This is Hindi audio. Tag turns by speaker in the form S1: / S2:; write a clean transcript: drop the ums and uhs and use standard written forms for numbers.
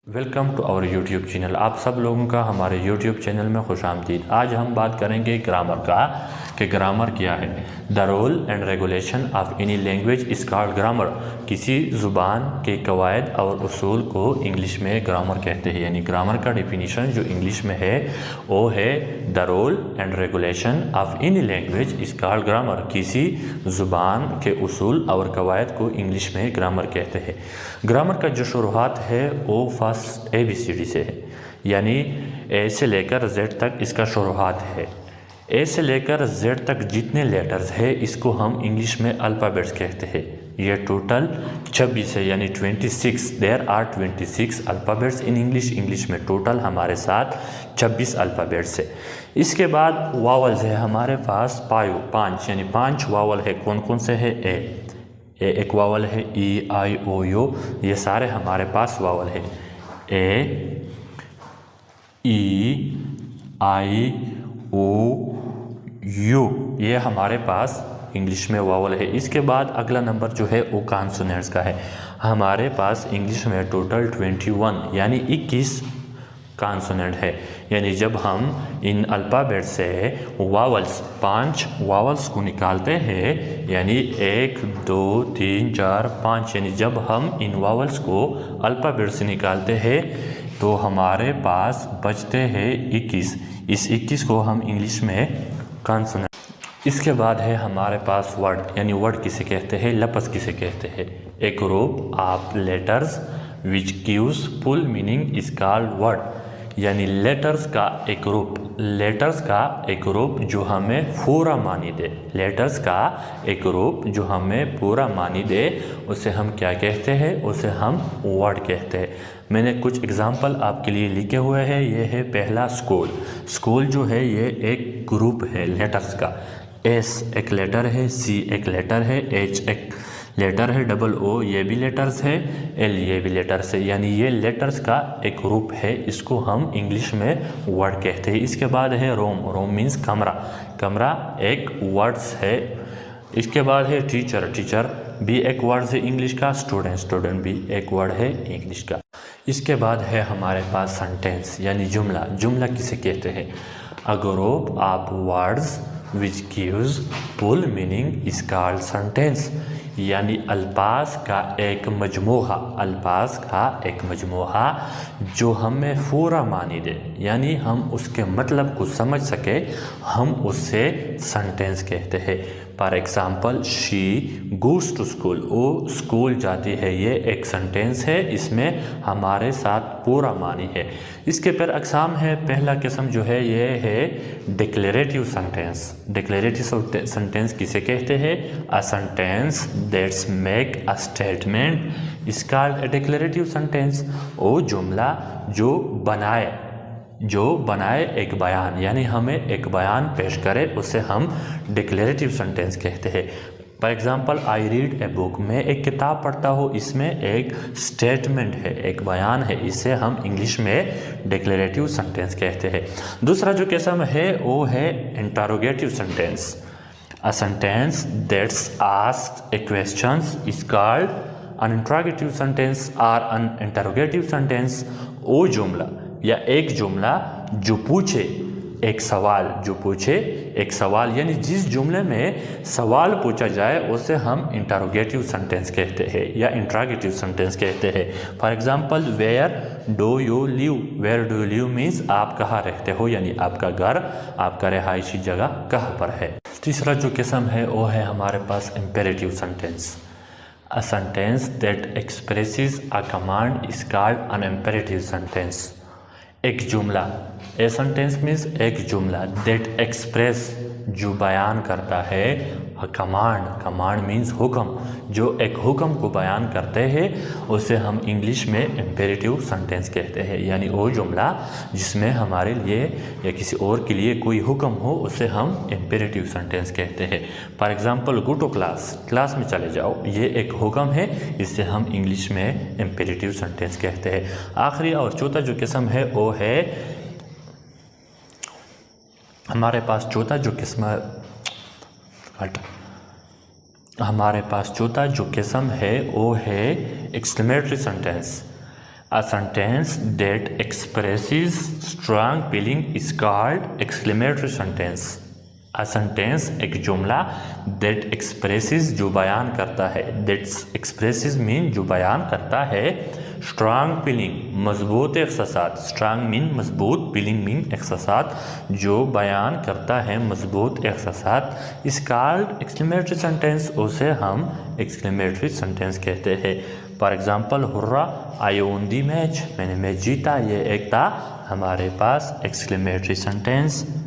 S1: Welcome to our YouTube channel. आप सब लोगों का हमारे यूट्यूब चैनल में खुशामदीद। आज हम बात करेंगे ग्रामर का कि ग्रामर क्या है। The role and regulation of any language is called grammar. किसी ज़ुबान के कवायद और उसूल को इंग्लिश में ग्रामर कहते हैं। यानी ग्रामर का डेफिनीशन जो इंग्लिश में है वो है the role and regulation of any language is called grammar. किसी ज़ुबान के उसूल और कवायद को इंग्लिश में ग्रामर कहते हैं। ग्रामर का जो शुरुआत है वो फर्स्ट ABCD से है, यानी ए से लेकर Z तक इसका शुरुआत है। ए से लेकर Z तक जितने लेटर्स है इसको हम इंग्लिश में अल्फ़ाबेट्स कहते हैं। ये टोटल 26 है, यानी 26। There are 26 alphabets in English में टोटल हमारे साथ 26 अल्फ़ाबेट्स है। इसके बाद वावल्स है हमारे पास 5, यानी 5 वावल है। कौन कौन से है? ए एक वावल है, E-I-O-U, ये सारे हमारे पास वावल है। A-E-I-O-U ये हमारे पास इंग्लिश में वावल है। इसके बाद अगला नंबर जो है वो कॉन्सोनेंट्स का है। हमारे पास इंग्लिश में टोटल 21 यानी 21 कॉन्सोनेंट है। यानी जब हम इन अल्फ़ाबेट से वावल्स 5 वावल्स को निकालते हैं, यानी 1 2 3 4 5, यानी जब हम इन वावल्स को अल्फ़ाबेट से निकालते हैं तो हमारे पास बचते हैं 21। इस 21 को हम इंग्लिश में कॉन्सोनेंट। इसके बाद है हमारे पास वर्ड, यानी वर्ड किसे कहते हैं, लफ्ज़ किसे कहते हैं। A group of letters which gives full meaning is called word. यानी लेटर्स का एक ग्रुप जो हमें पूरा मानी दे। लेटर्स का एक ग्रुप जो हमें पूरा मानी दे उसे हम क्या कहते हैं? उसे हम वर्ड कहते हैं। मैंने कुछ एग्जांपल आपके लिए लिखे हुए हैं। ये है पहला स्कूल जो है ये एक ग्रुप है लेटर्स का। S एक लेटर है, C एक लेटर है, H एक लेटर है, O ये भी लेटर्स है, L ये भी लेटर्स है। यानी ये लेटर्स का एक ग्रुप है, इसको हम इंग्लिश में वर्ड कहते हैं। इसके बाद है रोम मीन्स कमरा एक वर्ड्स है। इसके बाद है टीचर भी एक वर्ड है इंग्लिश का। स्टूडेंट भी एक वर्ड है इंग्लिश का। इसके बाद है हमारे पास सेंटेंस यानी जुमला किसे कहते हैं? A group of words which gives full meaning is called sentence। यानी अल्फाज का एक मजमूहा जो हमें पूरा मानी दे, यानी हम उसके मतलब को समझ सके, हम उससे सेंटेंस कहते हैं। For example she goes to school, वो स्कूल जाती है, ये एक सेंटेंस है, इसमें हमारे साथ पूरा मानी है। इसके पर अक़साम है। पहला किस्म जो है ये है डिक्लेरेटिव सेंटेंस किसे कहते हैं? A sentence that's make a statement is called a declarative sentence. वो जुमला जो बनाए एक बयान, यानी हमें एक बयान पेश करे, उसे हम डिक्लेरेटिव सेंटेंस कहते हैं। For example I read a book, मैं एक किताब पढ़ता हूँ, इसमें एक स्टेटमेंट है, एक बयान है, इसे हम इंग्लिश में डिक्लेरेटिव सेंटेंस कहते हैं। दूसरा जो किस्म है वो है interrogative sentence. A sentence that's asks A questions is called N interrogative sentence और एन इंटरोगेटिव सेंटेंस वो जुमला या एक जुमला जो पूछे एक सवाल, यानी जिस जुमले में सवाल पूछा जाए उसे हम इंटरोगेटिव सेंटेंस कहते हैं या इंटरोगेटिव सेंटेंस कहते हैं। For example where do you live means आप कहाँ रहते हो, यानी आपका घर, आपका रिहायशी जगह कहाँ पर है। तीसरा जो किस्म है वो है हमारे पास imperative sentence. A sentence that expresses a command is called an imperative sentence. एक जुमला, ए सेंटेंस मीन्स एक जुमला, दैट एक्सप्रेस जो बयान करता है, कमांड मीन्स हुक्म, जो एक हुक्म को बयान करते हैं उसे हम इंग्लिश में इम्पेरेटिव सेंटेंस कहते हैं। यानी वो जुमला जिसमें हमारे लिए या किसी और के लिए कोई हुक्म हो उसे हम इम्पेरेटिव सेंटेंस कहते हैं। For example go to class में चले जाओ, ये एक हुक्म है, इसे हम इंग्लिश में इम्पेरेटिव सेंटेंस कहते हैं। आखिरी और चौथा जो किस्म है वो है हमारे पास चौथा जो किस्म है वो है exclamatory sentence. A sentence that expresses strong feeling is called exclamatory sentence. A sentence एक जुमला that expresses जो बयान करता है, that expresses mean जो बयान करता है, strong feeling मजबूत एहसासात, strong mean मजबूत, feeling mean एहसासात, जो बयान करता है मजबूत एहसासात, is called exclamatory sentence, उसे हम exclamatory sentence कहते हैं. For example hurrah I own the match, मैंने मैच जीता, ये एक था हमारे पास एक्सक्लेमेटरी सेंटेंस.